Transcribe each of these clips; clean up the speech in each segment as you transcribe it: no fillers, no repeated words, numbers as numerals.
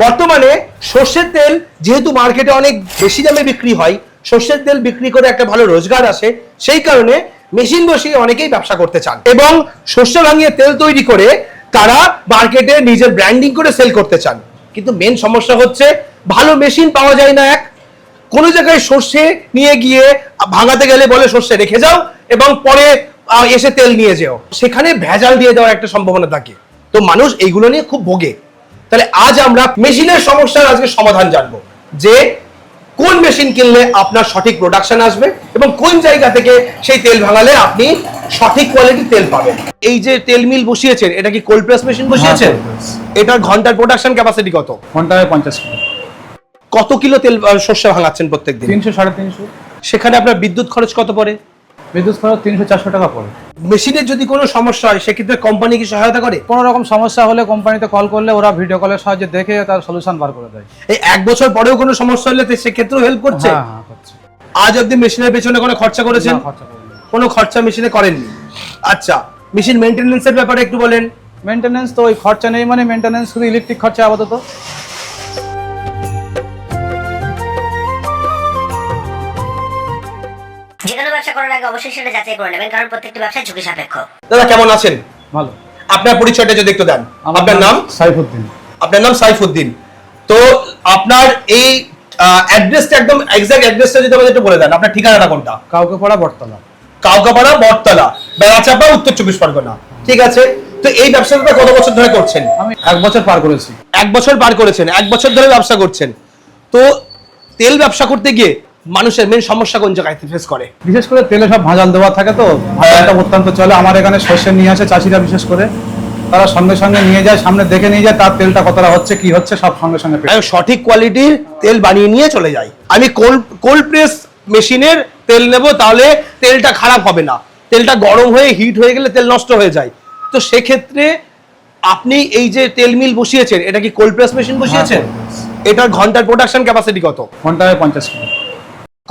বর্তমানে সর্ষের তেল যেহেতু মার্কেটে অনেক বেশি দামে বিক্রি হয়, সর্ষের তেল বিক্রি করে একটা ভালো রোজগার আসে, সেই কারণে মেশিন বসিয়ে অনেকেই ব্যবসা করতে চান এবং সর্ষে ভাঙিয়ে তেল তৈরি করে তারা মার্কেটে নিজের ব্র্যান্ডিং করে সেল করতে চান। কিন্তু মেন সমস্যা হচ্ছে ভালো মেশিন পাওয়া যায় না। কোনো জায়গায় সর্ষে নিয়ে গিয়ে ভাঙাতে গেলে বলে সর্ষে রেখে যাও এবং পরে এসে তেল নিয়ে যাও, সেখানে ভেজাল দিয়ে দেওয়ার একটা সম্ভাবনা থাকে। তো মানুষ এইগুলো নিয়ে খুব ভোগে। তাহলে আজ আমরা মেশিনের সমস্যার আজকে সমাধান জানবো, যে কোন মেশিন কিনলে আপনার সঠিক প্রোডাকশন আসবে এবং কোন জায়গা থেকে সেই তেল ভাঙালে আপনি সঠিক কোয়ালিটির তেল পাবেন। এই যে তেল মিল বসিয়েছেন, এটা কি কোল্ড প্রেস মেশিন বসিয়েছেন? এটার ঘন্টার প্রোডাকশন ক্যাপাসিটি কত? ঘন্টায় 50 কিলো। কত কিলো তেল সর্ষে ভাঙাচ্ছেন প্রত্যেকদিন? 300 350। সেখানে আপনার বিদ্যুৎ খরচ কত পড়ে? বিদ্যুৎ খরচ 300-400 টাকা পড়ে। মেশিনের যদি কোনো সমস্যা হয় সেক্ষেত্রে কোম্পানি কি সহায়তা করে? কোনো রকম সমস্যা হলে কোম্পানিতে কল করলে ওরা ভিডিও কলের সাহায্যে দেখে তার সলিউশন বার করে দেয়। এই 1 বছর পরেও কোনো সমস্যা হলে সেক্ষেত্রেও হেল্প করছে? হ্যাঁ করছে। আজ অব্দি মেশিনের পেছনে কোনো খরচা করেছেন? খরচা করিনি। কোনো খরচা মেশিনে করেননি। আচ্ছা, মেশিন মেইনটেনেন্সের ব্যাপারে একটু বলেন। মেইনটেনেন্স তো ওই খরচা নেই, মানে মেইনটেনেন্স শুধু ইলেকট্রিক খরচা আপাতত। যে কোনো ব্যবসা করার আগে অবশ্যই সেটা যাচাই করে নেবেন, কারণ প্রত্যেকটা ব্যবসা ঝুঁকি সাপেক্ষ। দাদা কেমন আছেন? ভালো। আপনার পরিচয়টা যদি একটু দেন। আপনার নাম? সাইফুদ্দিন। আপনার নাম সাইফুদ্দিন। তো আপনার এই অ্যাড্রেসটা একদম এক্সাক্ট অ্যাড্রেসটা যদি আমাদের একটু বলে দেন। আপনার ঠিকানাটা কোনটা? কাউকেপাড়া বটতলা। কাউকাপাড়া বটতলা, বেড়াচাপা, উত্তর 24 পরগনা। ঠিক আছে। তো এই ব্যবসাটা কত বছর ধরে করছেন? আমি 1 বছর পার করেছি। 1 বছর পার করেছেন, 1 বছর ধরে ব্যবসা করছেন। তো তেল ব্যবসা করতে গিয়ে মানুষের মেন সমস্যা কোন জায়গায় ফেস করে? বিশেষ করে তেলে সব ভাজাল দেওয়া থাকে, তো ভাজালটা অত্যন্ত চলে। আমার এখানে সর্ষে নিয়ে আসে চাষিরা, বিশেষ করে তারা সঙ্গে সঙ্গে নিয়ে যায়, সামনে দেখে নিয়ে যায় তার তেলটা কতটা হচ্ছে কি হচ্ছে সব সঙ্গে সঙ্গে সঠিক কোয়ালিটির তেল বানিয়ে নিয়ে চলে যায়। আমি কোল্ড প্রেস মেশিনের তেল নেব, তাহলে তেলটা খারাপ হবে না। তেলটা গরম হয়ে হিট হয়ে গেলে তেল নষ্ট হয়ে যায়। তো সেক্ষেত্রে আপনি এই যে তেল মিল বসিয়েছেন, এটা কি কোল্ড প্রেস মেশিন বসিয়েছেন? এটার ঘন্টার প্রোডাকশন ক্যাপাসিটি কত? ঘন্টায় 50 কিলো।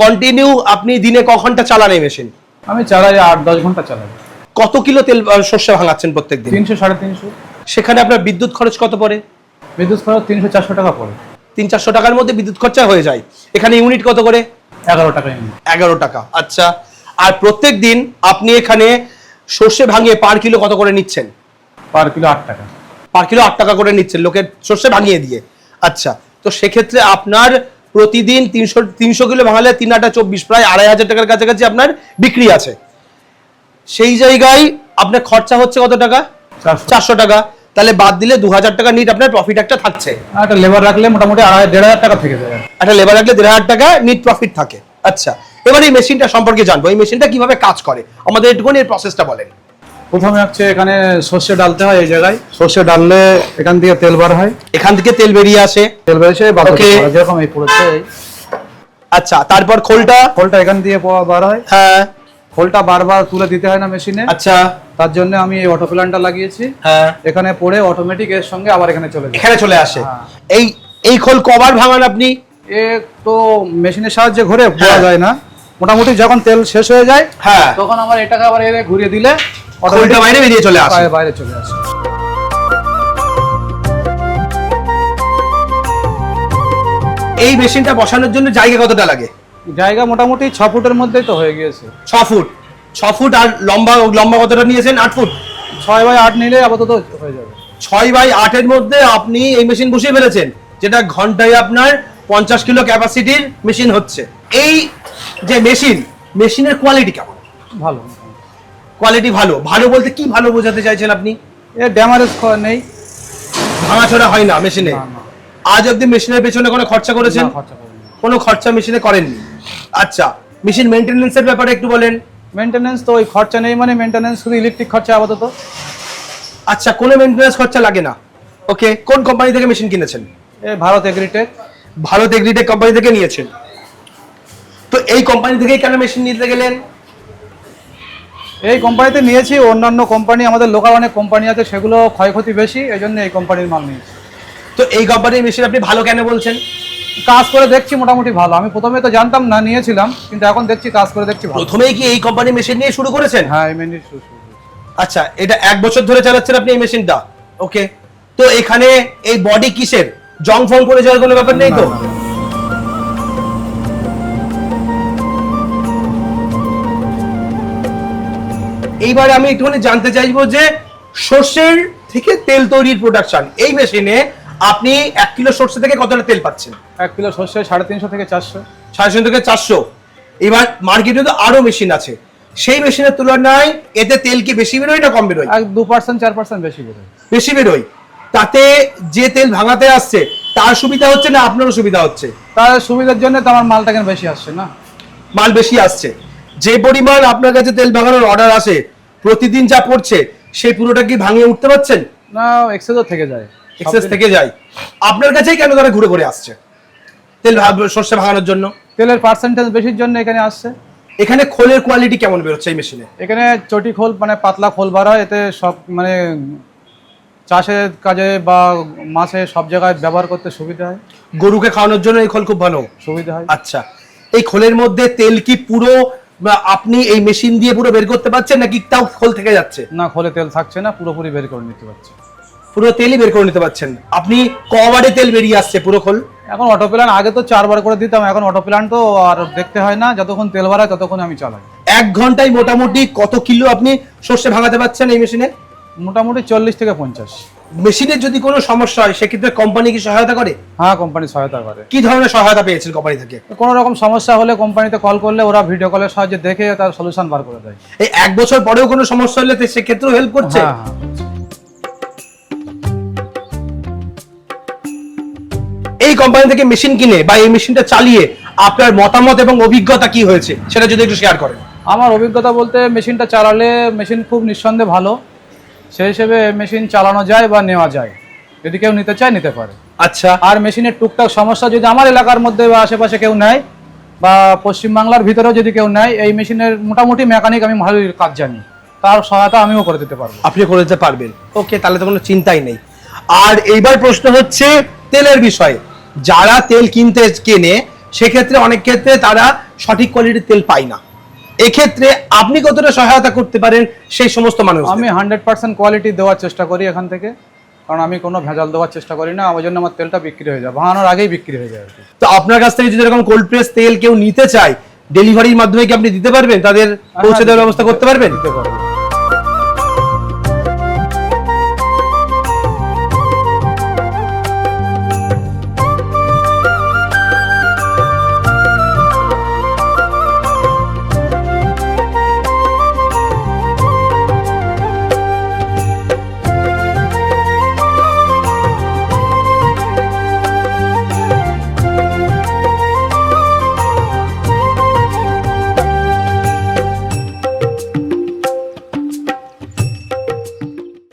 কন্টিনিউ আপনি দিনে ক ঘন্টা চালান এই মেশিন? আমি চালাই 8-10 ঘন্টা চালাই। কত কিলো তেল সর্ষে ভাঙাচ্ছেন প্রত্যেকদিন? 300-350। সেখানে আপনার বিদ্যুৎ খরচ কত পড়ে? বিদ্যুৎ খরচ 300-400 টাকা পড়ে। 300-400 টাকার মধ্যে বিদ্যুৎ খরচা হয়ে যায়। এখানে ইউনিট কত করে? 11 টাকা ইউনিট। 11 টাকা। আচ্ছা, আর প্রত্যেকদিন আপনি এখানে সর্ষে ভাঙিয়ে পার কিলো কত করে নিচ্ছেন? পার কিলো 8 টাকা। পার কিলো 8 টাকা করে নিচ্ছেন লোকের সর্ষে ভাঙিয়ে দিয়ে। আচ্ছা, তো সেক্ষেত্রে আপনার প্রতিদিন 300 কিলো ভাঙালে 3 8 24, প্রায় 2,500 টাকার কাছাকাছি আপনার বিক্রি আছে। সেই জায়গায় আপনার খরচা হচ্ছে কত টাকা? 400 টাকা। তাহলে বাদ দিলে 2000 টাকা নিট আপনার প্রফিট একটা থাকছে। একটা লেবার রাখলে মোটামুটি 1,500 টাকা থেকে যায়। একটা লেবার রাখলে 1,500 টাকা নিট প্রফিট থাকে। আচ্ছা, এবার এই মেশিনটা সম্পর্কে জানবো। এই মেশিনটা কিভাবে কাজ করে আমাদের একটুখানি এর প্রসেসটা বলেন। প্রথমে হচ্ছে এখানে সর্ষে ডালতে হয়, এই জায়গায় সর্ষে ডাললে এখান থেকে তেল বার হয়। এখান থেকে তেল বেরিয়ে আসে। তেল বেরিয়েছে যেরকম এই পড়েছে। আচ্ছা, তারপর খোলটা এখান দিয়ে বার হয়। হ্যাঁ, খোলটা বারবার তুলে দিতে হয় না মেশিনে। আচ্ছা, তার জন্য আমি এই অটো প্ল্যানটা লাগিয়েছি। হ্যাঁ, এখানে পড়ে অটোমেটিক এর সঙ্গে আবার এখানে চলে আসে। এই খোল কবার ভাঙান আপনি? এ তো মেশিনের সাহায্যে ঘুরে বোঝা যায় না, মোটামুটি যখন তেল শেষ হয়ে যায় হ্যাঁ তখন আমার এটাকে আবার এর ঘুরিয়ে দিলে খোলটা বাইরে বেরিয়ে চলে আসে। বাইরে চলে আসে। এই মেশিনটা বসানোর জন্য জায়গা কতটা লাগে? জায়গা মোটামুটি 6 ফুটের মধ্যেই তো হয়ে গিয়েছে। 6 ফুট। 6 ফুট। আর লম্বা কতটা নিয়েছেন? 8 ফুট। 6/8 নিলে আপাতত হয়ে যাবে। 6/8 এর মধ্যে আপনি এই মেশিন বসিয়ে ফেলেছেন, যেটা ঘন্টায় আপনার 50 কিলো ক্যাপাসিটির মেশিন হচ্ছে। এই যে মেশিনের কোয়ালিটি কেমন? ভালো। কোয়ালিটি ভালো। ভালো বলতে কি ভালো বোঝাতে চাইছেন আপনি? এর ড্যামেজ নেই, ভাঙাচোরা হয় না মেশিনে। আজ অব্দি মেশিনের পেছনে কোনো খরচা করেছেন? কোনো খরচা মেশিনে করেননি। আচ্ছা, মেশিন মেইনটেনেন্সের ব্যাপারে একটু বলেন। মেইনটেনেন্স তো ওই খরচা নেই, মানে মেইনটেনেন্স শুধু ইলেকট্রিক খরচা আপাতত। আচ্ছা, কোনো মেইনটেনেন্স খরচা লাগে না। ওকে, কোন কোম্পানি থেকে মেশিন কিনেছেন? Bharat agritech. Bharat agritech company থেকে নিয়েছেন। তো এই কোম্পানি থেকে কেন মেশিন নিতে গেলেন? এই কোম্পানিতে নিয়েছি, অন্যান্য কোম্পানি আমাদের লোকাল অনেক কোম্পানি আছে, সেগুলো ক্ষয়ক্ষতি বেশি, এই জন্য এই কোম্পানির মাল নিয়েছি। তো এই কোম্পানির মেশিন আপনি ভালো কেন বলছেন? কাজ করে দেখছি মোটামুটি ভালো। আমি প্রথমে তো জানতাম না, নিয়েছিলাম, কিন্তু এখন দেখছি কাজ করে দেখছি ভালো। প্রথমেই কি এই কোম্পানির মেশিন নিয়ে শুরু করেছেন? হ্যাঁ, এই মেশিন শুরু। আচ্ছা, এটা 1 বছর ধরে চালাচ্ছেন আপনি এই মেশিনটা। ওকে, তো এখানে এই বডি কিসের? জং ফং পড়ে যাওয়ার কোনো ব্যাপার নেই তো? না, না, না। এইবারে আমি একটুখানি জানতে চাইবো যে সর্ষের থেকে তেল তৈরির প্রোডাকশন, এই মেশিনে আপনি 1 কিলো সর্ষে থেকে কতটা তেল পাচ্ছেন? 1 কিলো সর্ষে 350 থেকে 400। 350 থেকে 400। এবার মার্কেটে তো আরো মেশিন আছে, সেই মেশিনের তুলনায় এতে তেল কি বেশি বেরোয় না কম বেরোয়? 2% 4% বেশি বেরোয়। বেশি বেরোয়। তাতে যে তেল ভাঙাতে আসছে তার সুবিধা হচ্ছে না আপনারও সুবিধা হচ্ছে? তার সুবিধার জন্য তো আমার মালটা কেন বেশি আসছে না। মাল বেশি আসছে, যে পরিমাণ আপনার কাছে তেল ভাঙানোর অর্ডার আসে প্রতিদিন যা পড়ছে সেই পুরোটা কি ভাঙিয়ে উঠতে পারছেন? না, এক্সেসও থেকে যায়। এক্সেস থেকে যায়। আপনার কাছেই কেন তারা ঘুরে ঘুরে আসছে তেল সর্ষে ভাঙানোর জন্য? তেলের পার্সেন্টেজ বেশির জন্য এখানে আসছে। এখানে খোলের কোয়ালিটি কেমন বেরোচ্ছে এই মেশিনে? এখানে চটি খোল মানে পাতলা খোল বার হয়, এতে সব মানে চাষের কাজে বা মাছে সব জায়গায় ব্যবহার করতে সুবিধা হয়। গরুকে খাওয়ানোর জন্য এই খোল খুব ভালো সুবিধা হয়। আচ্ছা, এই খোলের মধ্যে তেল কি পুরো আপনি এই মেশিন দিয়ে পুরো বের করতে পারছেন নাকি তাও খোল থেকে যাচ্ছে? না, খোলে তেল থাকছে না, পুরোপুরি বের করে নিতে পারছে। পুরো তেলই বের করে নিতে পারছেন। আপনি কবারে তেল বেরিয়ে আসছে পুরো খোল? এখন অটো প্ল্যান, আগে তো 4 বার করে দিতাম, এখন অটো প্ল্যান তো আর দেখতে হয় না, যতক্ষণ তেল বাড়ায় ততক্ষণ আমি চালাই। 1 ঘন্টায় মোটামুটি কত কিলো আপনি সর্ষে ভাঙাতে পারছেন এই মেশিনে? মোটামুটি 40 থেকে 50। মেশিনের যদি কোনো সমস্যা হয় সেক্ষেত্রে কোম্পানি কি সহায়তা করে? হ্যাঁ, কোম্পানি সহায়তা করে। কি ধরনের সহায়তা পেয়েছেন কোম্পানি থেকে? কোনো রকম সমস্যা হলে কোম্পানিতে কল করলে ওরা ভিডিও কলের সাহায্যে দেখে তার সলিউশন বার করে দেয়। এই 1 বছর পরেও কোনো সমস্যা হলে সেক্ষেত্রেও হেল্প করছে? হ্যাঁ, হ্যাঁ। এই কোম্পানি থেকে মেশিন কিনে বা এই মেশিনটা চালিয়ে আপনার মতামত এবং অভিজ্ঞতা কি হয়েছে সেটা যদি একটু শেয়ার করেন। আমার অভিজ্ঞতা বলতে, মেশিনটা চালালে মেশিন খুব নিঃসন্দেহে ভালো, সেই হিসেবে মেশিন চালানো যায় বা নেওয়া যায়, যদি কেউ নিতে চায় নিতে পারে। আচ্ছা, আর মেশিনের টুকটাক সমস্যা যদি আমার এলাকার মধ্যে বা আশেপাশে কেউ নেয় বা পশ্চিমবাংলার ভিতরেও যদি কেউ নেয়, এই মেশিনের মোটামুটি মেকানিক আমি ভালোই কাজ জানি, তার সহায়তা আমিও করে দিতে পারবো। আপনি করে দিতে পারবেন? ওকে, তাহলে তো কোনো চিন্তাই নেই। আর এইবার প্রশ্ন হচ্ছে তেলের বিষয়ে। যারা তেল কিনতে কেনে সেক্ষেত্রে অনেক ক্ষেত্রে তারা সঠিক কোয়ালিটির তেল পায় না, এক্ষেত্রে আপনি কতটা সহায়তা করতে পারেন সেই সমস্ত মানুষ? আমি 100% কোয়ালিটি দেওয়ার চেষ্টা করি এখান থেকে, কারণ আমি কোনো ভেজাল দেওয়ার চেষ্টা করি না, ওই জন্য আমার তেলটা বিক্রি হয়ে যায়, ভাঙানোর আগেই বিক্রি হয়ে যায় আর কি। তো আপনার কাছ থেকে যদি এরকম কোল্ড প্রেস তেল কেউ নিতে চায়, ডেলিভারির মাধ্যমে কি আপনি দিতে পারবেন? তাদের পৌঁছে দেওয়ার ব্যবস্থা করতে পারবেন? দিতে পারবো।